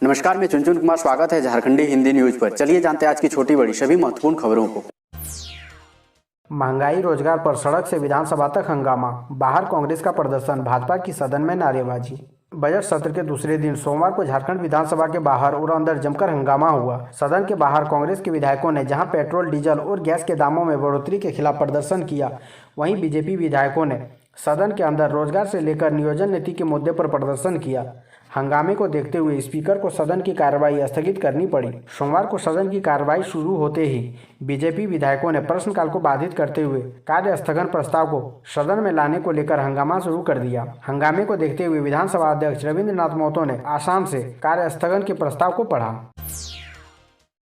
नमस्कार, मैं चुनचुन कुमार। स्वागत है झारखंडी हिंदी न्यूज पर। चलिए जानते हैं आज की छोटी बड़ी सभी महत्वपूर्ण खबरों को। महंगाई, रोजगार पर सड़क से विधानसभा तक हंगामा, बाहर कांग्रेस का प्रदर्शन, भाजपा की सदन में नारेबाजी। बजट सत्र के दूसरे दिन सोमवार को झारखंड विधानसभा के बाहर और अंदर जमकर हंगामा हुआ। सदन के बाहर कांग्रेस के विधायकों ने जहां पेट्रोल, डीजल और गैस के दामों में बढ़ोतरी के खिलाफ प्रदर्शन किया, वहीं बीजेपी विधायकों ने सदन के अंदर रोजगार से लेकर नियोजन नीति के मुद्दे पर प्रदर्शन किया। हंगामे को देखते हुए स्पीकर को सदन की कार्रवाई स्थगित करनी पड़ी। सोमवार को सदन की कार्रवाई शुरू होते ही बीजेपी विधायकों ने प्रश्नकाल को बाधित करते हुए कार्य स्थगन प्रस्ताव को सदन में लाने को लेकर हंगामा शुरू कर दिया। हंगामे को देखते हुए विधानसभा अध्यक्ष रविंद्रनाथ महतो ने आसान से कार्य स्थगन के प्रस्ताव को पढ़ा।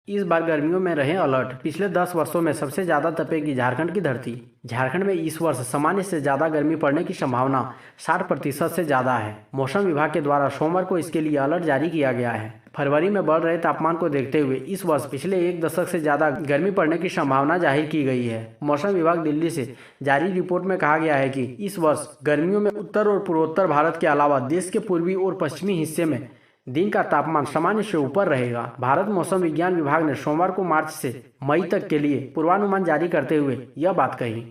इस बार गर्मियों में रहे अलर्ट, पिछले 10 वर्षों में सबसे ज्यादा तपेगी झारखंड की धरती। झारखंड में इस वर्ष सामान्य से ज्यादा गर्मी पड़ने की संभावना 60% से ज्यादा है। मौसम विभाग के द्वारा सोमवार को इसके लिए अलर्ट जारी किया गया है। फरवरी में बढ़ रहे तापमान को देखते हुए इस वर्ष पिछले 1 दशक से ज्यादा गर्मी पड़ने की संभावना जाहिर की गई है। मौसम विभाग दिल्ली से जारी रिपोर्ट में कहा गया है कि इस वर्ष गर्मियों में उत्तर और पूर्वोत्तर भारत के अलावा देश के पूर्वी और पश्चिमी हिस्से में दिन का तापमान सामान्य से ऊपर रहेगा। भारत मौसम विज्ञान विभाग ने सोमवार को मार्च से मई तक के लिए पूर्वानुमान जारी करते हुए यह बात कही।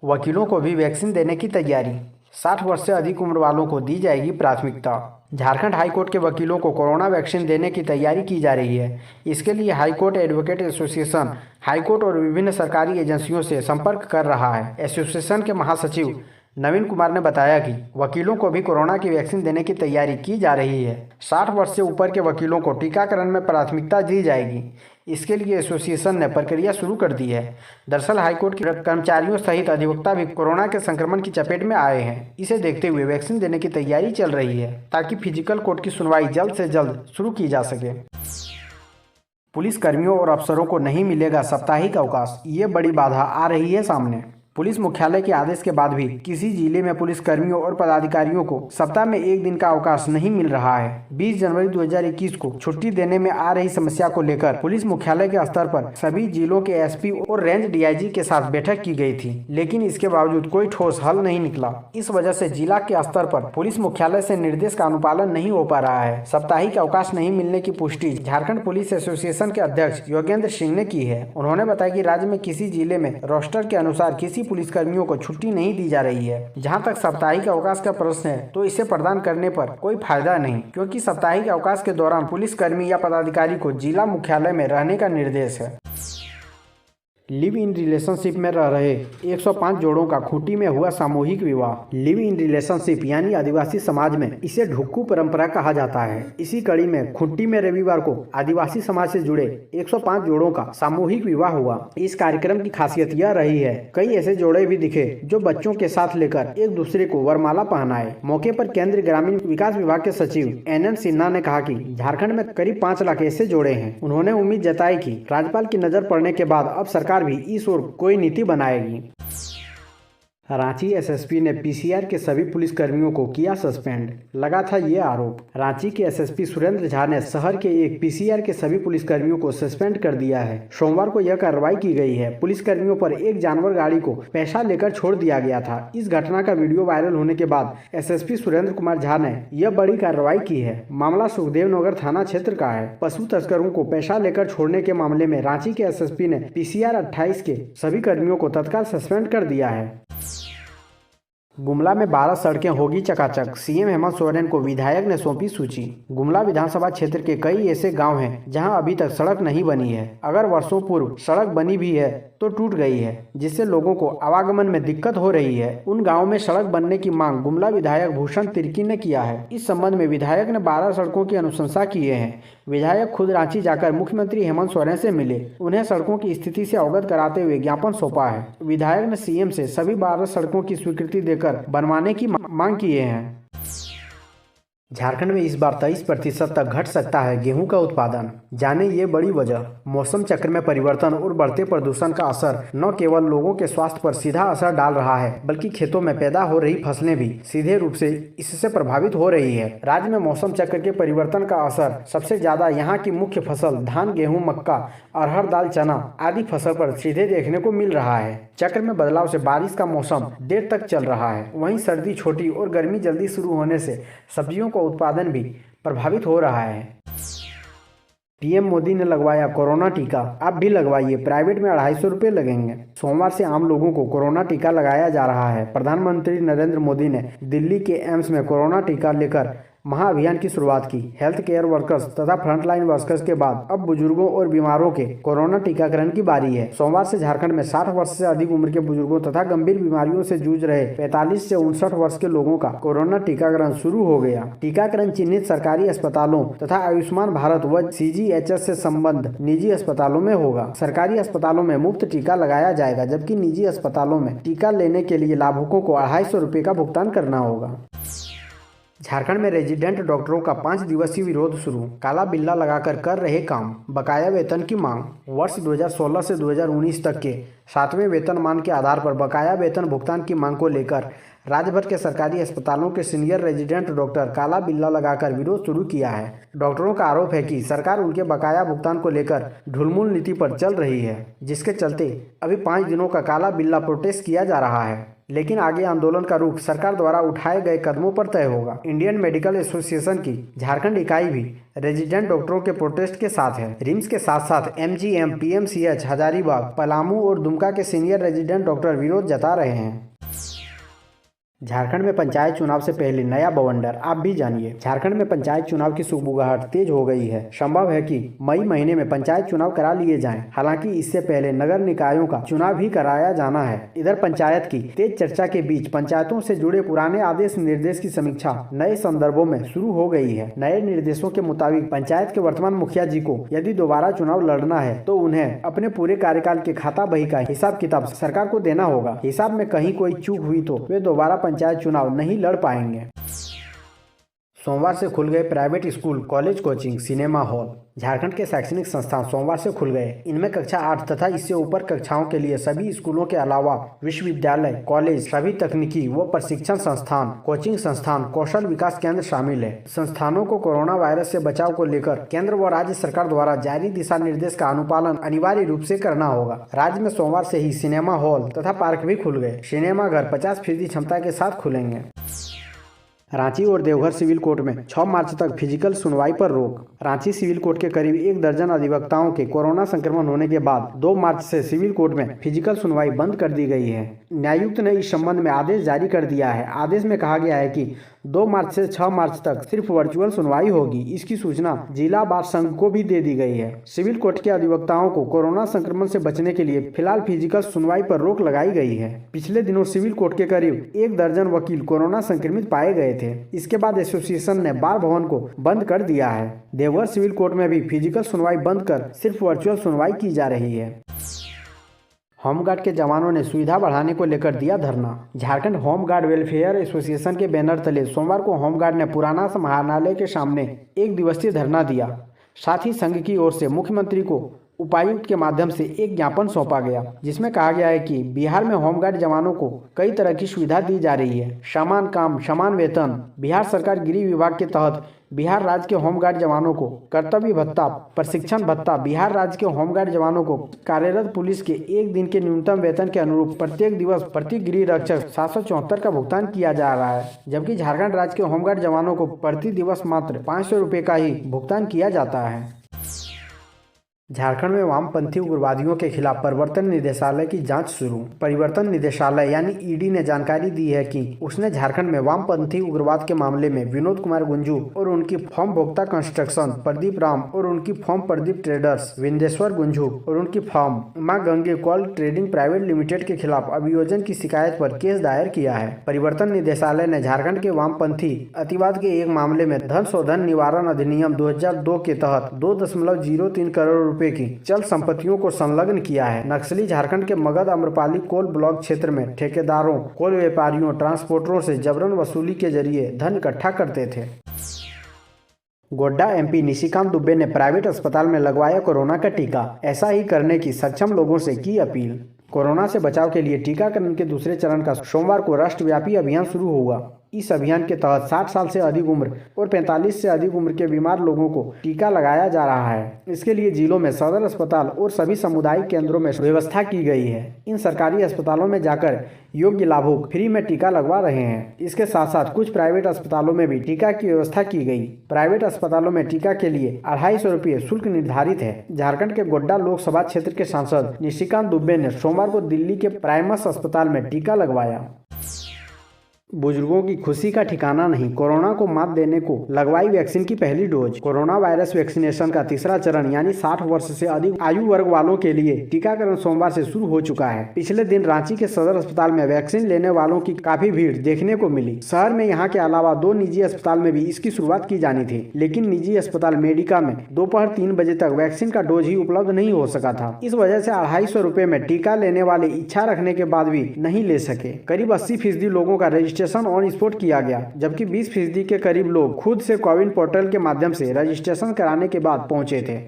वकीलों को भी वैक्सीन देने की तैयारी, 60 वर्ष से अधिक उम्र वालों को दी जाएगी प्राथमिकता। झारखंड हाईकोर्ट के वकीलों को कोरोना वैक्सीन देने की तैयारी की जा रही है। इसके लिए हाईकोर्ट एडवोकेट एसोसिएशन हाईकोर्ट और विभिन्न सरकारी एजेंसियों से संपर्क कर रहा है। एसोसिएशन के महासचिव नवीन कुमार ने बताया कि वकीलों को भी कोरोना की वैक्सीन देने की तैयारी की जा रही है। 60 वर्ष से ऊपर के वकीलों को टीकाकरण में प्राथमिकता दी जाएगी। इसके लिए एसोसिएशन ने प्रक्रिया शुरू कर दी है। दरअसल हाईकोर्ट के कर्मचारियों सहित अधिवक्ता भी कोरोना के संक्रमण की चपेट में आए हैं। इसे देखते हुए वैक्सीन देने की तैयारी चल रही है ताकि फिजिकल कोर्ट की सुनवाई जल्द से जल्द शुरू की जा सके। पुलिस कर्मियों और अफसरों को नहीं मिलेगा साप्ताहिक अवकाश, ये बड़ी बाधा आ रही है सामने। पुलिस मुख्यालय के आदेश के बाद भी किसी जिले में पुलिस कर्मियों और पदाधिकारियों को सप्ताह में 1 दिन का अवकाश नहीं मिल रहा है। 20 जनवरी 2021 को छुट्टी देने में आ रही समस्या को लेकर पुलिस मुख्यालय के स्तर पर सभी जिलों के एसपी और रेंज डीआईजी के साथ बैठक की गई थी, लेकिन इसके बावजूद कोई ठोस हल नहीं निकला। इस वजह से जिला के स्तर पर पुलिस मुख्यालय से निर्देश का अनुपालन नहीं हो पा रहा है। साप्ताहिक अवकाश नहीं मिलने की पुष्टि झारखंड पुलिस एसोसिएशन के अध्यक्ष योगेंद्र सिंह ने की है। उन्होंने बताया कि राज्य में किसी जिले में रोस्टर के अनुसार किसी पुलिसकर्मियों को छुट्टी नहीं दी जा रही है। जहां तक साप्ताहिक अवकाश का प्रश्न है तो इसे प्रदान करने पर कोई फायदा नहीं, क्योंकि साप्ताहिक अवकाश के दौरान पुलिसकर्मी या पदाधिकारी को जिला मुख्यालय में रहने का निर्देश है। लिव इन रिलेशनशिप में रह रहे 105 जोड़ों का खूंटी में हुआ सामूहिक विवाह। लिव इन रिलेशनशिप यानी आदिवासी समाज में इसे ढुक्कू परंपरा कहा जाता है। इसी कड़ी में खूंटी में रविवार को आदिवासी समाज से जुड़े 105 जोड़ों का सामूहिक विवाह हुआ। इस कार्यक्रम की खासियत यह रही है, कई ऐसे जोड़े भी दिखे जो बच्चों के साथ लेकर एक दूसरे को वरमाला पहनाए। मौके पर केंद्रीय ग्रामीण विकास विभाग के सचिव NN सिन्हा ने कहा कि झारखंड में करीब 5 लाख ऐसे जोड़े हैं। उन्होंने उम्मीद जताई कि राज्यपाल की नजर पड़ने के बाद अब सरकार भी इस ओर कोई नीति बनाएगी। रांची एसएसपी ने पीसीआर के सभी पुलिसकर्मियों को किया सस्पेंड, लगा था ये आरोप। रांची के एसएसपी सुरेंद्र झा ने शहर के एक पीसीआर के सभी पुलिसकर्मियों को सस्पेंड कर दिया है। सोमवार को यह कार्रवाई की गई है। पुलिसकर्मियों पर एक जानवर गाड़ी को पैसा लेकर छोड़ दिया गया था। इस घटना का वीडियो वायरल होने के बाद एसएसपी सुरेंद्र कुमार झा ने यह बड़ी कार्रवाई की है। मामला सुखदेव नगर थाना क्षेत्र का है। पशु तस्करों को पैसा लेकर छोड़ने के मामले में रांची के एसएसपी ने पीसीआर 28 के सभी कर्मियों को तत्काल सस्पेंड कर दिया है। गुमला में 12 सड़कें होगी चकाचक, सीएम हेमंत सोरेन को विधायक ने सौंपी सूची। गुमला विधानसभा क्षेत्र के कई ऐसे गांव हैं जहां अभी तक सड़क नहीं बनी है। अगर वर्षों पूर्व सड़क बनी भी है तो टूट गई है, जिससे लोगों को आवागमन में दिक्कत हो रही है। उन गाँव में सड़क बनने की मांग गुमला विधायक भूषण तिर्की ने किया है। इस संबंध में विधायक ने 12 सड़कों की अनुशंसा किए हैं। विधायक खुद रांची जाकर मुख्यमंत्री हेमंत सोरेन से मिले, उन्हें सड़कों की स्थिति से अवगत कराते हुए ज्ञापन सौंपा है। विधायक ने सीएम से सभी 12 सड़कों की स्वीकृति देकर बनवाने की मांग किए हैं। झारखंड में इस बार 23% तक घट सकता है गेहूं का उत्पादन, जाने ये बड़ी वजह। मौसम चक्र में परिवर्तन और बढ़ते प्रदूषण का असर न केवल लोगों के स्वास्थ्य पर सीधा असर डाल रहा है, बल्कि खेतों में पैदा हो रही फसलें भी सीधे रूप से इससे प्रभावित हो रही है। राज्य में मौसम चक्र के परिवर्तन का असर सबसे ज्यादा यहाँ की मुख्य फसल धान, गेहूँ, मक्का, अरहर दाल, चना आदि फसल पर सीधे देखने को मिल रहा है। चक्र में बदलाव से बारिश का मौसम देर तक चल रहा है। वहीं सर्दी छोटी और गर्मी जल्दी शुरू होने से सब्जियों का उत्पादन भी प्रभावित हो रहा है। पीएम मोदी ने लगवाया कोरोना टीका, आप भी लगवाइए, प्राइवेट में 250 रुपये लगेंगे। सोमवार से आम लोगों को कोरोना टीका लगाया जा रहा है। प्रधानमंत्री नरेंद्र मोदी ने दिल्ली के एम्स में कोरोना टीका लेकर महाअभियान की शुरुआत की। हेल्थ केयर वर्कर्स तथा फ्रंटलाइन वर्कर्स के बाद अब बुजुर्गों और बीमारों के कोरोना टीकाकरण की बारी है। सोमवार से झारखंड में 60 वर्ष से अधिक उम्र के बुजुर्गों तथा गंभीर बीमारियों से जूझ रहे 45 से 59 वर्ष के लोगों का कोरोना टीकाकरण शुरू हो गया। टीकाकरण चिन्हित सरकारी अस्पतालों तथा आयुष्मान भारत व CGHS से संबद्ध निजी अस्पतालों में होगा। सरकारी अस्पतालों में मुफ्त टीका लगाया जाएगा, जबकि निजी अस्पतालों में टीका लेने के लिए लाभुकों को 250 रुपये का भुगतान करना होगा। झारखंड में रेजिडेंट डॉक्टरों का 5 दिवसीय विरोध शुरू। काला बिल्ला लगाकर कर रहे काम, बकाया वेतन की मांग। वर्ष 2016 से 2019 तक के 7वें वेतनमान के आधार पर बकाया वेतन भुगतान की मांग को लेकर राज्य भर के सरकारी अस्पतालों के सीनियर रेजिडेंट डॉक्टर काला बिल्ला लगाकर विरोध शुरू किया है। डॉक्टरों का आरोप है कि सरकार उनके बकाया भुगतान को लेकर ढुलमुल नीति पर चल रही है, जिसके चलते अभी 5 दिनों का काला बिल्ला प्रोटेस्ट किया जा रहा है। लेकिन आगे आंदोलन का रुख सरकार द्वारा उठाए गए कदमों पर तय होगा। इंडियन मेडिकल एसोसिएशन की झारखंड इकाई भी रेजिडेंट डॉक्टरों के प्रोटेस्ट के साथ है। रिम्स के साथ साथ MGM, PMCH, हजारीबाग, पलामू और दुमका के सीनियर रेजिडेंट डॉक्टर विरोध जता रहे हैं। झारखंड में पंचायत चुनाव से पहले नया बवंडर, आप भी जानिए। झारखंड में पंचायत चुनाव की सुगबुगाहट तेज हो गई है। संभव है कि मई महीने में पंचायत चुनाव करा लिए जाएं। हालांकि इससे पहले नगर निकायों का चुनाव भी कराया जाना है। इधर पंचायत की तेज चर्चा के बीच पंचायतों से जुड़े पुराने आदेश निर्देश की समीक्षा नए संदर्भों में शुरू हो गई है। नए निर्देशों के मुताबिक पंचायत के वर्तमान मुखिया जी को यदि दोबारा चुनाव लड़ना है तो उन्हें अपने पूरे कार्यकाल के खाता बही का हिसाब किताब सरकार को देना होगा। हिसाब में कहीं कोई चूक हुई तो वे दोबारा पंचायत चुनाव नहीं लड़ पाएंगे। सोमवार से खुल गए private school, college, coaching, cinema hall. Jharkhand के शैक्षणिक संस्थान सोमवार से खुल गए। इनमें कक्षा 8 तथा इससे ऊपर कक्षाओं के लिए सभी स्कूलों के अलावा विश्वविद्यालय, कॉलेज, सभी तकनीकी व प्रशिक्षण संस्थान, कोचिंग संस्थान, कौशल विकास केंद्र शामिल है। संस्थानों को कोरोना वायरस से बचाव को लेकर केंद्र व राज्य सरकार द्वारा जारी दिशा निर्देश का अनुपालन अनिवार्य रूप से करना होगा। राज्य में सोमवार से ही सिनेमा हॉल तथा पार्क भी खुल गए। सिनेमा घर 50% क्षमता के साथ खुलेंगे। रांची और देवघर सिविल कोर्ट में 6 मार्च तक फिजिकल सुनवाई पर रोक। रांची सिविल कोर्ट के करीब 1 दर्जन अधिवक्ताओं के कोरोना संक्रमण होने के बाद 2 मार्च से सिविल कोर्ट में फिजिकल सुनवाई बंद कर दी गई है। न्यायायुक्त ने इस संबंध में आदेश जारी कर दिया है। आदेश में कहा गया है कि 2 मार्च से 6 मार्च तक सिर्फ वर्चुअल सुनवाई होगी। इसकी सूचना जिला बार संघ को भी दे दी गई है। सिविल कोर्ट के अधिवक्ताओं को कोरोना संक्रमण से बचने के लिए फिलहाल फिजिकल सुनवाई पर रोक लगाई गई है। पिछले दिनों सिविल कोर्ट के करीब 1 दर्जन वकील कोरोना संक्रमित पाए गए थे। इसके बाद एसोसिएशन ने बार भवन को बंद कर दिया है। देवघर सिविल कोर्ट में भी फिजिकल सुनवाई बंद कर सिर्फ वर्चुअल सुनवाई की जा रही है। होमगार्ड के जवानों ने सुविधा बढ़ाने को लेकर दिया धरना। झारखंड होमगार्ड वेलफेयर एसोसिएशन के बैनर तले सोमवार को होमगार्ड ने पुराना समाहरणालय के सामने 1 दिवसीय धरना दिया। साथ ही संघ की ओर से मुख्यमंत्री को उपायुक्त के माध्यम से एक ज्ञापन सौंपा गया, जिसमें कहा गया है कि बिहार में होमगार्ड जवानों को कई तरह की सुविधा दी जा रही है। समान काम समान वेतन। बिहार सरकार गृह विभाग के तहत बिहार राज्य के होमगार्ड जवानों को कर्तव्य भत्ता, प्रशिक्षण भत्ता, बिहार राज्य के होमगार्ड जवानों को कार्यरत पुलिस के 1 दिन के न्यूनतम वेतन के अनुरूप प्रत्येक दिवस प्रति गृह रक्षक 774 का भुगतान किया जा रहा है, जबकि झारखंड राज्य के होमगार्ड जवानों को प्रति दिवस मात्र 500 रुपये का ही भुगतान किया जाता है। झारखंड में वामपंथी उग्रवादियों के खिलाफ परिवर्तन निदेशालय की जांच शुरू। परिवर्तन निदेशालय यानी ईडी ने जानकारी दी है कि उसने झारखंड में वामपंथी उग्रवाद के मामले में विनोद कुमार गुंजू और उनकी फर्म भोक्ता कंस्ट्रक्शन, प्रदीप राम और उनकी फर्म प्रदीप ट्रेडर्स, विंदेश्वर गुंजू और उनकी फर्म मां Gange call trading private limited के खिलाफ अभियोजन की शिकायत पर केस दायर किया है। परिवर्तन निदेशालय ने झारखंड के वामपंथी अतिवाद के एक मामले में धन शोधन निवारण अधिनियम 2002 के तहत 2.03 करोड़ की चल संपत्तियों को संलग्न किया है। नक्सली झारखंड के मगध अम्रपाली कोल ब्लॉक क्षेत्र में ठेकेदारों, कोल व्यापारियों, ट्रांसपोर्टरों से जबरन वसूली के जरिए धन इकट्ठा करते थे। गोड्डा MP निशिकांत दुबे ने प्राइवेट अस्पताल में लगवाया कोरोना का टीका। ऐसा ही करने की सक्षम लोगों से की अपील। कोरोना से बचाव के लिए टीकाकरण के दूसरे चरण का सोमवार को राष्ट्रव्यापी अभियान शुरू होगा। इस अभियान के तहत 60 साल से अधिक उम्र और 45 से अधिक उम्र के बीमार लोगों को टीका लगाया जा रहा है। इसके लिए जिलों में सदर अस्पताल और सभी सामुदायिक केंद्रों में व्यवस्था की गई है। इन सरकारी अस्पतालों में जाकर योग्य लाभुक फ्री में टीका लगवा रहे हैं। इसके साथ साथ कुछ प्राइवेट अस्पतालों में भी टीका की व्यवस्था की गई। प्राइवेट अस्पतालों में टीका के लिए 250 रुपये शुल्क निर्धारित है। झारखंड के गोड्डा लोकसभा क्षेत्र के सांसद निशिकांत दुबे ने सोमवार को दिल्ली के प्राइमस अस्पताल में टीका लगवाया। बुजुर्गों की खुशी का ठिकाना नहीं, कोरोना को मात देने को लगवाई वैक्सीन की पहली डोज। कोरोना वायरस वैक्सीनेशन का तीसरा चरण यानी 60 वर्ष से अधिक आयु वर्ग वालों के लिए टीकाकरण सोमवार से शुरू हो चुका है। पिछले दिन रांची के सदर अस्पताल में वैक्सीन लेने वालों की काफी भीड़ देखने को मिली। शहर में यहाँ के अलावा 2 निजी अस्पताल में भी इसकी शुरुआत की जानी थी, लेकिन निजी अस्पताल मेडिका में दोपहर 3 बजे तक वैक्सीन का डोज ही उपलब्ध नहीं हो सका था। इस वजह से 250 रुपए में टीका लेने वाले इच्छा रखने के बाद भी नहीं ले सके। करीब 80% लोगों का रजिस्ट्रेशन ऑन स्पॉट किया गया, जबकि 20% के करीब लोग खुद से कोविन पोर्टल के माध्यम से रजिस्ट्रेशन कराने के बाद पहुंचे थे।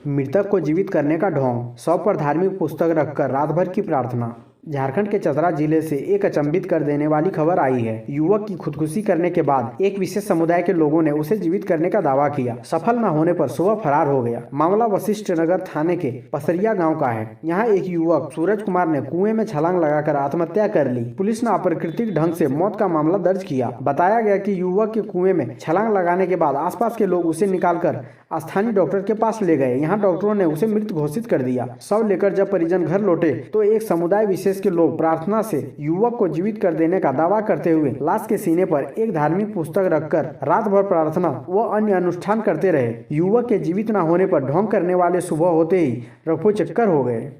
मृतक को जीवित करने का ढोंग, शव पर धार्मिक पुस्तक रखकर रात भर की प्रार्थना। झारखंड के चतरा जिले से एक अचंभित कर देने वाली खबर आई है। युवक की खुदकुशी करने के बाद एक विशेष समुदाय के लोगों ने उसे जीवित करने का दावा किया। सफल न होने पर सुबह फरार हो गया। मामला वशिष्ठ नगर थाने के पसरिया गांव का है। यहाँ एक युवक सूरज कुमार ने कुएं में छलांग लगाकर आत्महत्या कर ली। पुलिस ने अप्राकृतिक ढंग से मौत का मामला दर्ज किया। बताया गया कि युवक के कुएं में छलांग लगाने के बाद आसपास के लोग उसे निकालकर स्थानीय डॉक्टर के पास ले गए। यहाँ डॉक्टरों ने उसे मृत घोषित कर दिया। शव लेकर जब परिजन घर लौटे तो एक समुदाय विशेष के लोग प्रार्थना से युवक को जीवित कर देने का दावा करते हुए लाश के सीने पर एक धार्मिक पुस्तक रखकर रात भर प्रार्थना व अन्य अनुष्ठान करते रहे। युवक के जीवित न होने पर ढोंग करने वाले सुबह होते ही रफू चक्कर हो गए।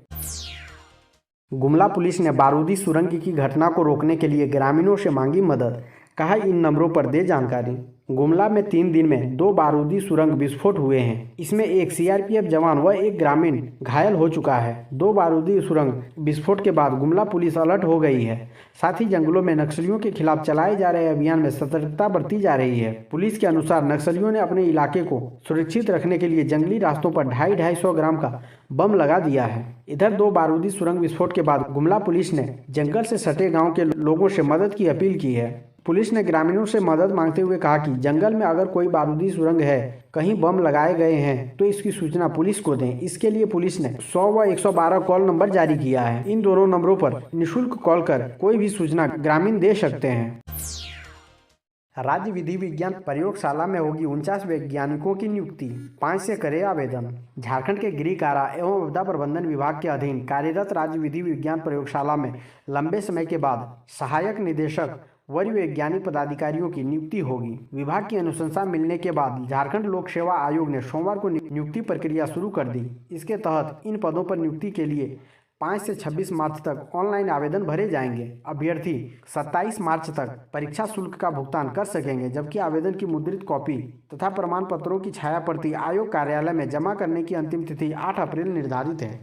गुमला पुलिस ने बारूदी सुरंग की घटना को रोकने के लिए ग्रामीणों से मांगी मदद। कहा इन नंबरों पर दे जानकारी। गुमला में 3 दिन में 2 बारूदी सुरंग विस्फोट हुए हैं। इसमें एक सीआरपीएफ जवान व एक ग्रामीण घायल हो चुका है। 2 बारूदी सुरंग विस्फोट के बाद गुमला पुलिस अलर्ट हो गई है। साथ ही जंगलों में नक्सलियों के खिलाफ चलाए जा रहे अभियान में सतर्कता बरती जा रही है। पुलिस के अनुसार नक्सलियों ने अपने इलाके को सुरक्षित रखने के लिए जंगली रास्तों पर 250-250 ग्राम का बम लगा दिया है। इधर 2 बारूदी सुरंग विस्फोट के बाद गुमला पुलिस ने जंगल से सटे गाँव के लोगों से मदद की अपील की है। पुलिस ने ग्रामीणों से मदद मांगते हुए कहा कि जंगल में अगर कोई बारूदी सुरंग है, कहीं बम लगाए गए हैं तो इसकी सूचना पुलिस को दें। इसके लिए पुलिस ने 100 व 112 कॉल नंबर जारी किया है। इन दोनों नंबरों पर निःशुल्क कॉल कर कोई भी सूचना ग्रामीण दे सकते हैं। राज्य विधि विज्ञान प्रयोगशाला में होगी 49 वैज्ञानिकों की नियुक्ति। 5 से करे आवेदन। झारखंड के गृह कारा एवं आपदा प्रबंधन विभाग के अधीन कार्यरत राज्य विधि विज्ञान प्रयोगशाला में लंबे समय के बाद सहायक निदेशक वरीय वैज्ञानिक पदाधिकारियों की नियुक्ति होगी। विभाग की अनुशंसा मिलने के बाद झारखंड लोक सेवा आयोग ने सोमवार को नियुक्ति प्रक्रिया शुरू कर दी। इसके तहत इन पदों पर नियुक्ति के लिए 5 से 26 मार्च तक ऑनलाइन आवेदन भरे जाएंगे। अभ्यर्थी 27 मार्च तक परीक्षा शुल्क का भुगतान कर सकेंगे, जबकि आवेदन की मुद्रित कॉपी तथा प्रमाण पत्रों की छाया प्रति आयोग कार्यालय में जमा करने की अंतिम तिथि 8 अप्रैल निर्धारित है।